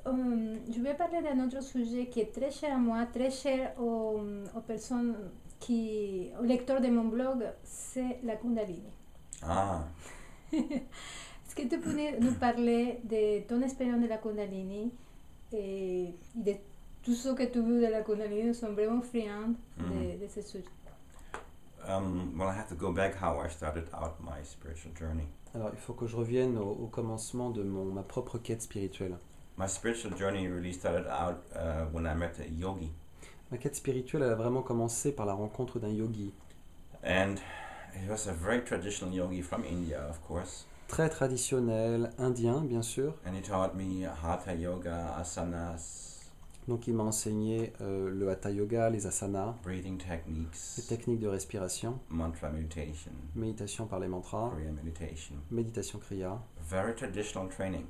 Je vais parler d'un autre sujet qui est très cher à moi, très cher aux personnes aux lecteurs de mon blog, c'est la Kundalini. Ah, Est-ce que tu peux nous parler de ton expérience de la Kundalini et de tout ce que tu veux de la Kundalini? Nous sommes vraiment friands de ce sujet. well, I have to go back how I started out my spiritual journey. Alors, il faut que je revienne au commencement de ma propre quête spirituelle. My spiritual journey really started out when I met a yogi. Ma quête spirituelle, elle a vraiment commencé par la rencontre d'un yogi. And he was a very traditional yogi from India, of course. Très traditionnel, indien, bien sûr. And he taught me Hatha Yoga, asanas, Donc, il m'a enseigné le Hatha Yoga, les asanas, breathing les techniques, techniques de respiration, mantra meditation, méditation par les mantras, Kriya meditation. méditation kriya, Very traditional training.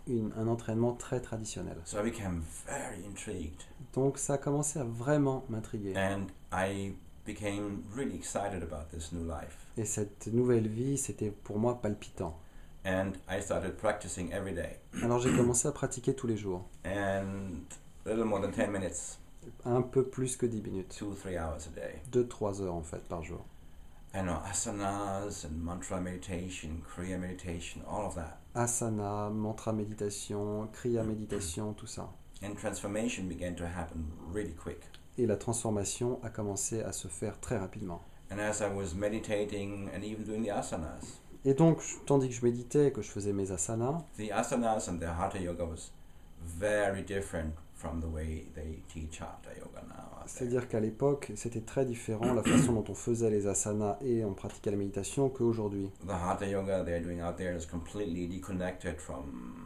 un entraînement très traditionnel. So I became very intrigued. Donc, ça a commencé à vraiment m'intriguer. And I became really excited about this new life. Et cette nouvelle vie, c'était pour moi palpitant. And I started practicing every day. Alors, j'ai commencé à pratiquer tous les jours. And a little more than 10 minutes, Un peu plus que 10 minutes. 2-3 hours a day. 2-3 heures, en fait, par jour. I know asanas and mantra meditation, Kriya meditation, all of that. Asana, mantra méditation, kriya méditation, tout ça. And transformation began to happen really quick. Et la transformation a commencé à se faire très rapidement. And as I was meditating and even doing the asanas Et donc, tandis que je méditais et que je faisais mes asanas and the Hatha Yoga was very different from the way they teach Hatha Yoga now. c'est-à-dire qu'à l'époque, c'était très différent la façon dont on faisait les asanas et on pratiquait la méditation qu'aujourd'hui. The Hatha Yoga they're doing out there is completely disconnected from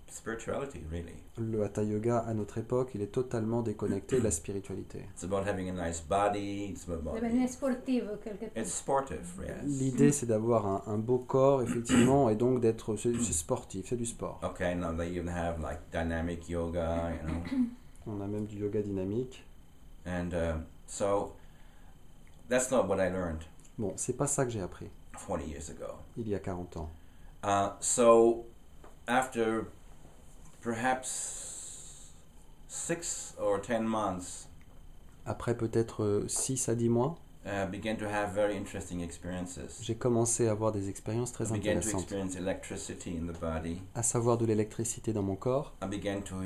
spirituality, really. Le Hatha Yoga, à notre époque, il est totalement déconnecté de la spiritualité. It's about having a nice body. It's about Devenir sportive, quelque part. it's sportive, yes. L'idée, c'est d'avoir un beau corps, effectivement, et donc d'être c'est sportif, c'est du sport. Okay, now they even have like dynamic yoga, you know, On a même du yoga dynamique. and so that's not what I learned Bon, c'est pas ça que j'ai appris 40 years ago. il y a 40 ans. So after perhaps 6 or 10 months, Après peut-être 6 à 10 mois, began to have very interesting experiences. j'ai commencé à avoir des expériences très I began to intéressantes, experience electricity in the body. à savoir de l'électricité dans mon corps. I began to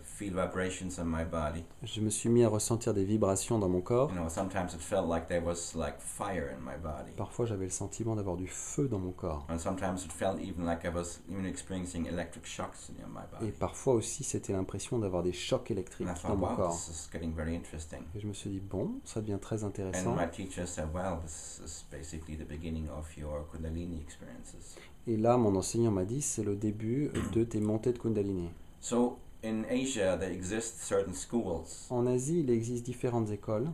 feel vibrations in my body. Je me suis mis à ressentir des vibrations dans mon corps. You know, sometimes it felt like there was like fire in my body. Parfois, j'avais le sentiment d'avoir du feu dans mon corps. And sometimes it felt even like I was even experiencing electric shocks in my Et body. parfois aussi, c'était l'impression d'avoir des chocs électriques And I dans thought, mon wow, corps. this is getting very interesting. Et je me suis dit, bon, ça devient très And intéressant. my teacher said, well, this is basically the beginning of your Kundalini experiences. Et là, mon enseignant m'a dit, c'est le début de tes montées de Kundalini. So in Asia, there exist certain schools En Asie, il existe différentes écoles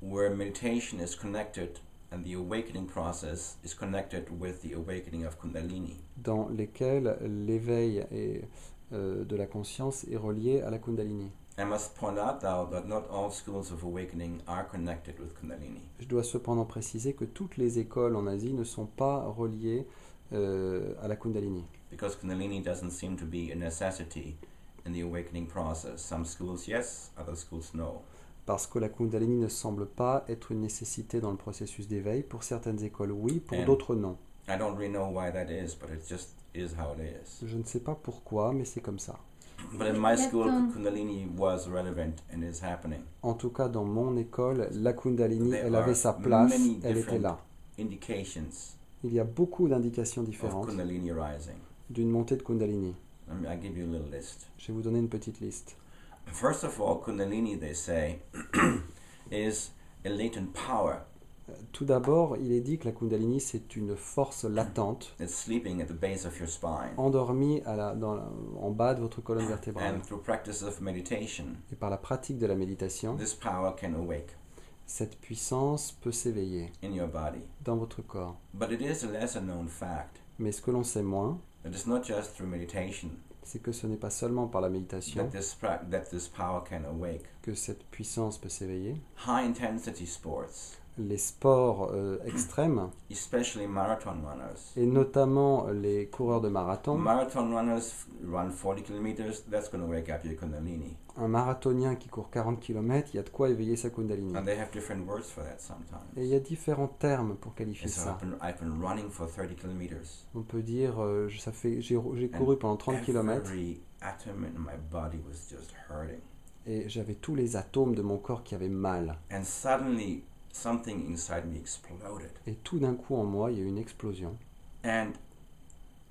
where meditation is connected and the awakening process is connected with the awakening of Kundalini. dans lesquelles l'éveil de la conscience est relié à la Kundalini. I must point out, though, that not all schools of awakening are connected with Kundalini. Je dois cependant préciser que toutes les écoles en Asie ne sont pas reliées à la Kundalini. Because Kundalini doesn't seem to be a necessity in the awakening process. Some schools, yes, other schools, no. Parce que la Kundalini ne semble pas être une nécessité dans le processus d'éveil. Pour certaines écoles, oui, pour And- d'autres, non. I don't really know why that is, but it just is how it is. Je ne sais pas pourquoi, mais c'est comme ça. But in my school, Kundalini was relevant and is happening. En tout cas, dans mon école, la Kundalini, There elle are avait sa place, many elle était different là. indications Il y a beaucoup d'indications of différentes Kundalini rising. d'une montée de Kundalini. I'll give you a little list. Je vais vous donner une petite liste. First of all, Kundalini, they say, is a latent power. Tout d'abord, il est dit que la Kundalini, c'est une force latente, It's sleeping at the base of your spine. endormie en bas de votre colonne vertébrale. And through practice of meditation, Et par la pratique de la méditation, this power can awake cette puissance peut s'éveiller in your body. dans votre corps. But it is a lesser known fact Mais ce que l'on sait moins, that it's not just through meditation c'est que ce n'est pas seulement par la méditation that this power can awake. que cette puissance peut s'éveiller. High intensity sports les sports extrêmes, especially marathon runners. et notamment les coureurs de marathon. Marathon runners run 40 kilometers, that's going to wake up your Kundalini. Un marathonien qui court 40 km, il y a de quoi éveiller sa Kundalini. And they have different words for that sometimes. Et il y a différents termes pour qualifier And so ça. I've been running for 30 kilometers. On peut dire, j'ai couru pendant 30 km Every atom in my body was just hurting. et j'avais tous les atomes de mon corps qui avaient mal. And suddenly, something inside me exploded. Et tout d'un coup en moi, il y a eu une explosion. And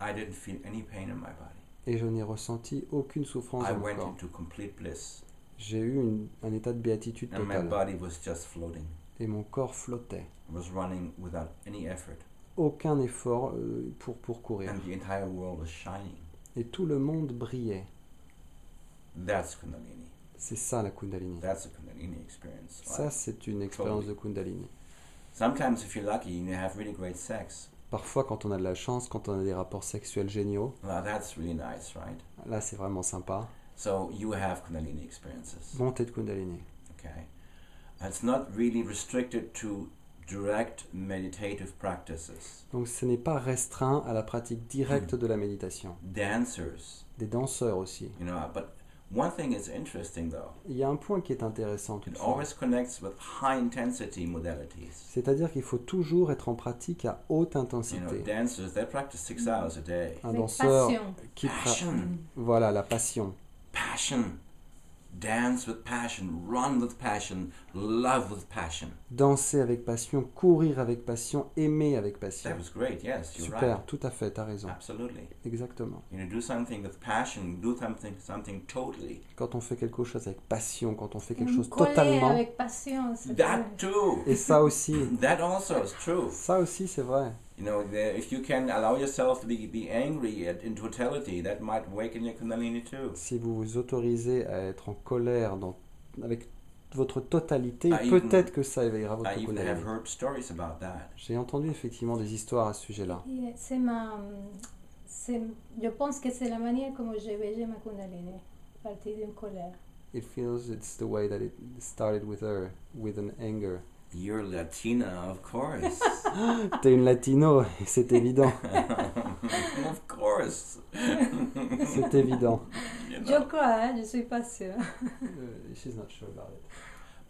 I didn't feel any pain in my body. Et je n'ai ressenti aucune souffrance I dans mon went corps. into complete bliss. J'ai eu un état de béatitude And my totale. body was just floating. Et mon corps flottait. I was running without any effort. Aucun effort pour courir. And the entire world was shining. Et tout le monde brillait. That's Kundalini. C'est ça la Kundalini. That's a Kundalini experience. Ça, Right? c'est une expérience de Kundalini. Sometimes, if you're lucky, you have really great sex. Parfois, quand on a de la chance, quand on a des rapports sexuels géniaux, Well, that's really nice, right? là, c'est vraiment sympa. So you have Kundalini experiences. Montée de Kundalini. Okay. It's not really restricted to direct meditative practices. Donc, ce n'est pas restreint à la pratique directe de la méditation. Dancers, Des danseurs aussi. you know, but one thing is interesting though. Il y a un point qui est intéressant It toutefois. always connects with high intensity modalities. C'est-à-dire qu'il faut toujours être en pratique à haute You know, intensité. dancers, they practice 6 hours a day. Un Avec danseur passion. qui Passion, voilà la passion. passion. Dance with passion, run with passion, love with passion. Danser avec passion, courir avec passion, aimer avec passion. That was great, yes, you're Super, right. tout à fait, t'as raison. Absolutely. Exactement. You know, do something with passion, do something totally. Quand on fait quelque chose avec passion, quand on fait quelque Une chose colère totalement. avec passion. c'est That vrai. too. Et ça aussi, That also is true. ça aussi c'est vrai. You know, if you can allow yourself to be angry in totality, that might waken your Kundalini too. Si vous vous autorisez à être en colère avec votre totalité, I even- peut-être que ça éveillera votre I even Kundalini. have heard stories about that. J'ai entendu effectivement des histoires à ce sujet-là. Et je pense que c'est la manière comme j'ai veillé ma Kundalini, à partir d'une colère. It feels it's the way that it started with her, with an anger. You're Latina, of course. T'es une latino, c'est évident, Of course. c'est évident. You Je know. crois, hein, je suis pas sûre. She's not sure about it.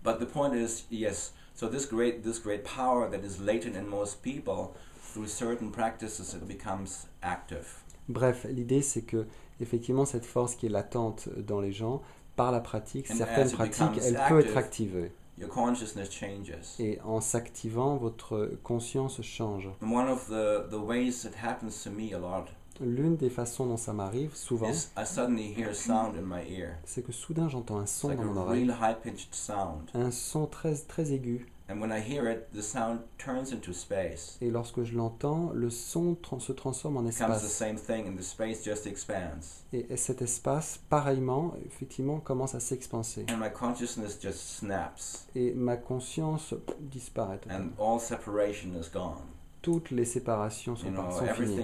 But the point is, yes. So this great power that is latent in most people, through certain practices, it becomes active. Bref, l'idée c'est que effectivement cette force qui est latente dans les gens, par la pratique, And certaines as it pratiques, becomes elle peut être active, activée. Your consciousness changes. Et en s'activant, votre conscience change. And one of the ways it happens to me a lot L'une des façons dont ça m'arrive souvent, is I suddenly hear sound in my ear. c'est que soudain j'entends un It's son like dans mon a oreille, real high-pitched sound. un son très, très aigu. And when I hear it, the sound turns into space. Et lorsque je l'entends, le son se transforme en It becomes the espace. same thing, and the space just expands. Et cet espace, pareillement, effectivement, commence à s'expanser. And my consciousness just snaps, Et ma conscience disparaît totalement. and all separation is gone. Toutes les séparations You sont, know, sont finies.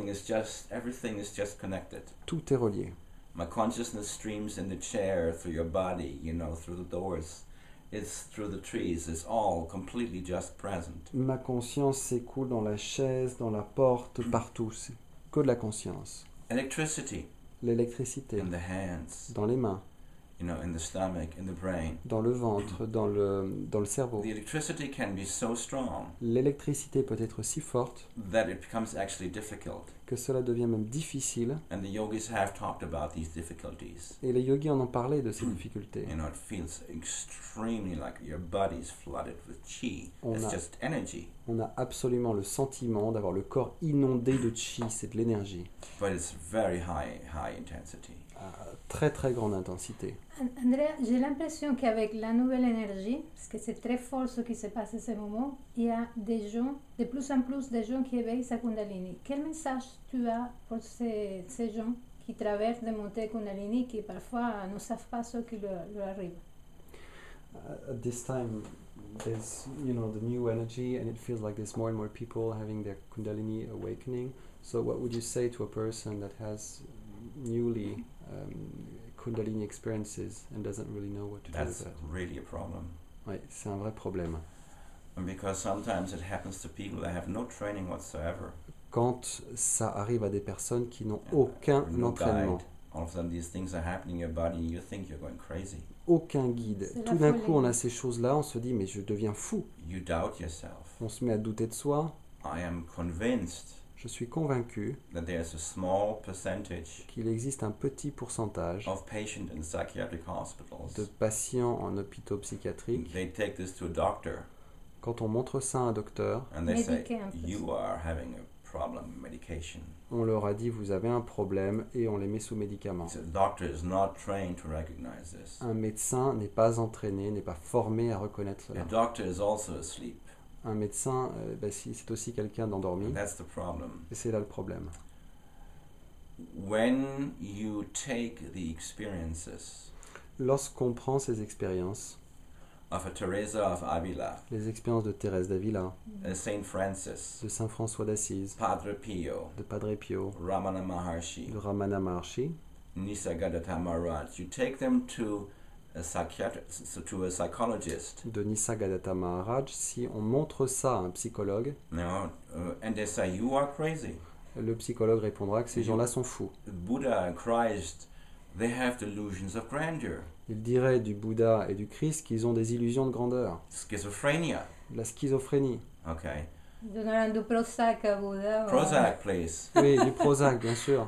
everything is just connected. Tout est relié. My consciousness streams in the chair, through your body, you know, through the doors. It's through the trees. It's all completely just present. Ma conscience s'écoule dans la chaise, dans la porte, partout. C'est que de la conscience. Electricity L'électricité, in the hands, dans les mains, you know, in the stomach, in the brain. dans le ventre, dans le cerveau. The electricity can be so strong L'électricité peut être si forte that it becomes actually difficult. que cela devient même difficile. And the yogis have talked about these difficulties. Et les yogis en ont parlé de ces difficultés. You know, it feels extremely like your body's flooded with chi. On It's a- just energy, On a absolument le sentiment d'avoir le corps inondé de chi, c'est de l'énergie, but it's very high intensity. à très très grande intensité. Andrea, j'ai l'impression qu'avec la nouvelle énergie, parce que c'est très fort ce qui se passe à ce moment, il y a des gens, de plus en plus de gens qui éveillent sa Kundalini. Quel message tu as pour ces gens qui traversent des montées Kundalini qui parfois ne savent pas ce qui leur arrive? At this time, there's the new energy, and it feels like there's more and more people having their Kundalini awakening. So, what would you say to a person that has newly Kundalini experiences and doesn't really know what to do with That's that? really a problem. Ouais, c'est un vrai problème. Because sometimes it happens to people that have no training whatsoever. Quand ça arrive à des personnes qui n'ont Yeah. aucun No entraînement, guide. All of a sudden these things are happening in your body and you think you're going crazy. aucun guide, C'est tout la d'un folie. coup on a ces choses-là, on se dit mais je deviens fou. You doubt yourself. On se met à douter de soi. I am convinced Je suis convaincu that there's a small percentage qu'il existe un petit pourcentage of patients in psychiatric de hospitals. patients en hôpitaux psychiatriques. They take this to a doctor Quand on montre ça à un docteur, and they say, Médiquer un peu. you are having a problem with medication. on leur a dit vous avez un problème et on les met sous médicaments. So the doctor is not trained to recognize this. Un médecin n'est pas entraîné, n'est pas formé à reconnaître The cela. doctor is also asleep. Un médecin, c'est aussi quelqu'un d'endormi, And that's the problem. et c'est là le problème. When you take the experiences Lorsqu'on prend ces expériences, of a Teresa of Avila, les expériences de Thérèse d'Avila, a Saint Francis, de Saint François d'Assise, Padre Pio, de Padre Pio, Ramana Maharshi, de Ramana Maharshi, Nisargadatta Maharaj, you take them to a psychologist, de Nisargadatta Maharaj, si on montre ça à un psychologue, and they say you are crazy. le psychologue répondra que ces gens-là sont fous. Buddha and Christ, they have delusions of grandeur, Il dirait du Bouddha et du Christ qu'ils ont des illusions de grandeur, schizophrenia. de la schizophrénie. Okay, Donneranno du Prozac a Bouddha. Prozac, please. Oui, du Prozac, bien sûr.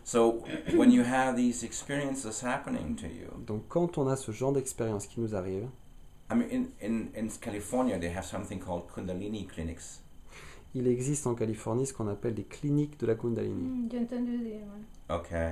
So when you have these experiences happening to you, Donc quand on a ce genre d'expérience qui nous arrive, I mean, in California they have something called Kundalini clinics. il existe en Californie ce qu'on appelle des cliniques de la Kundalini. J'ai entendu dire. Ouais. Okay,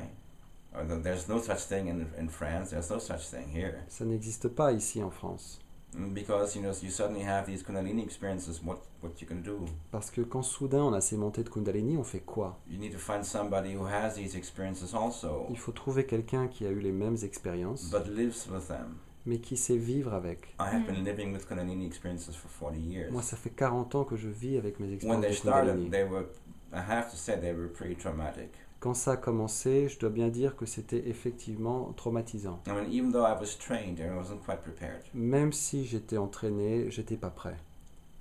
there's no such thing in France. There's no such thing here. Ça n'existe pas ici en France. Because you suddenly have these Kundalini experiences. What you can do? Parce que quand soudain on a ces montées de Kundalini, on fait quoi? You need to find somebody who has these experiences also, Il faut trouver quelqu'un qui a eu les mêmes expériences, but lives with them. mais qui sait vivre avec. I have been living with Kundalini experiences for 40 years. Moi, ça fait 40 ans que je vis avec mes When expériences they de started, Kundalini. I have to say, they were pretty traumatic. Quand ça a commencé, je dois bien dire que c'était effectivement traumatisant. I mean, even though I was trained, I wasn't quite prepared. Même si j'étais entraîné, j'étais pas prêt.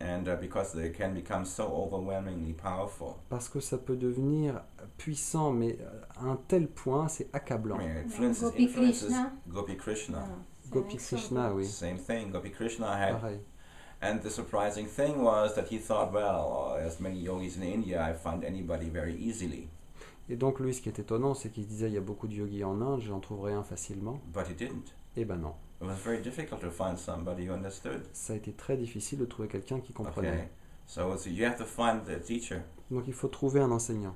And because they can become so overwhelmingly powerful. Parce que ça peut devenir puissant, mais à un tel point, c'est I accablant. mean, Gopi influences Krishna. Gopi Krishna. Ah, c'est Gopi un exemple. Krishna, oui. Same thing. Gopi Krishna had, Pareil. and the surprising thing was that he thought, well, as many yogis in India, I find anybody very easily. Et donc lui, ce qui est étonnant, c'est qu'il disait il y a beaucoup de yogis en Inde, j'en trouverai un facilement. But he didn't. Eh ben non. It was very difficult to find somebody who understood. Ça a été très difficile de trouver quelqu'un qui comprenait. Okay, so you have to find the teacher. Donc il faut trouver un enseignant.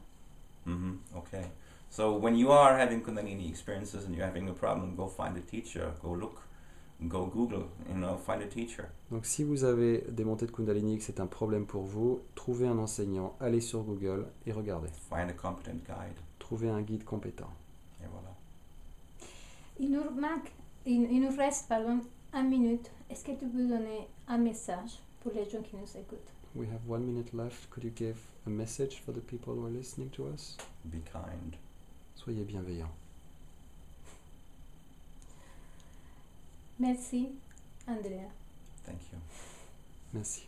Okay. So when you are having Kundalini experiences and you're having a problem, go find a teacher. Go look. Go Google. Find a teacher. Donc si vous avez des montées de Kundalini, que c'est un problème pour vous, trouvez un enseignant, allez sur Google et regardez. Find a competent guide. Trouvez un guide compétent. Et voilà. Il nous reste, pardon, 1 minute. Est-ce que tu peux donner un message pour les gens qui nous écoutent? We have 1 minute left. Could you give a message for the people who are listening to us? Be kind. Soyez bienveillants. Merci, Andrea. Thank you. Merci.